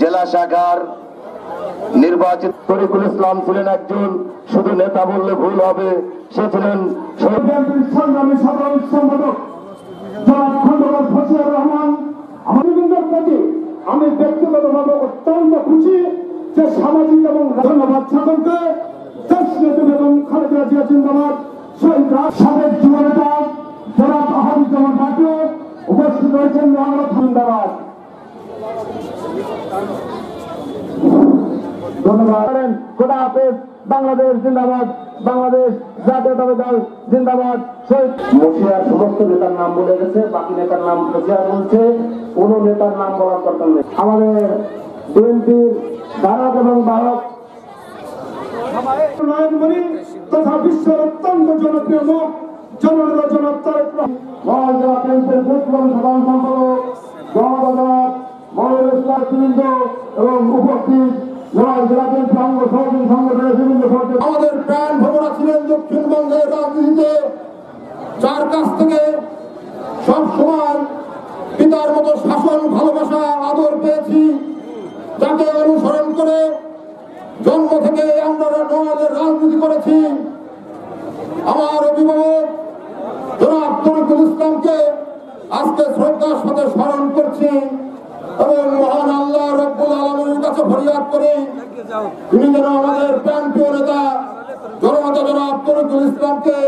জেলা শাখার নির্বাচিত তরিকুল ইসলাম ছিলেন একজন, শুধু নেতা বললে ভুল হবে, সে ছিলেন সংগ্রামী সাধারণ সম্পাদক জনাব খন্দকার ফজলুর রহমান। আমাদের প্রতি আমি ব্যক্তিগতভাবে অত্যন্ত খুশি যে সামাজিক এবং ধন্যবাদ সকলকে। দেশ নেত্রী বেগম খালেদা জিয়া জিন্দাবাদ। শহীদ সাবেক যুবনেতা জনাব আহমদুজ্জামান বাটু উপস্থিত রয়েছেন। মহানগর জিন্দাবাদ। ধন্যবাদ। খোদা হাফেজ। বাংলাদেশ জিন্দাবাদ। বাংলাদেশ জাতীয়তাবাদী দল জিন্দাবাদ। মশিয়ার সমস্ত নেতার নাম বলে গেছে, বাকি নেতার নাম মশিয়া বলছে, কোন নেতার নাম বলার দরকার নেই। আমাদের বিএনপির ধারক এবং বাহক নয়নমণি তথা বিশ্বের অত্যন্ত জনপ্রিয় মুখ জননেতা জনাব তারেক রহমান, জেলা বিএনপির সাধারণ সম্পাদক জনাব মনিরুল ইসলাম বৃন্দ এবং উপস্থিত জেলা বিএনপি অঙ্গ সহযোগী সংগঠনের বিভিন্ন আমাদের প্রাণ ভোমরা ছিলেন দক্ষিণবঙ্গের রাজনীতিতে, যার কাছ থেকে সবসময় পিতার মতো শাসন, ভালোবাসা, আদর পেয়েছি, যাকে অনুসরণ করে জন্ম থেকে আমরা নওয়াজের রাজনীতি করেছি। আমার অভিভাবক জনাব তরিকুল ইসলামকে আজকে শ্রদ্ধার সাথে স্মরণ করছি এবং মহান আল্লাহ রব্বুল আলামিনের কাছে ফরিয়াদ করি তিনি যেন আমাদের প্রাণপ্রিয় নেতা জননেতা জনাব তরিকুল ইসলামকে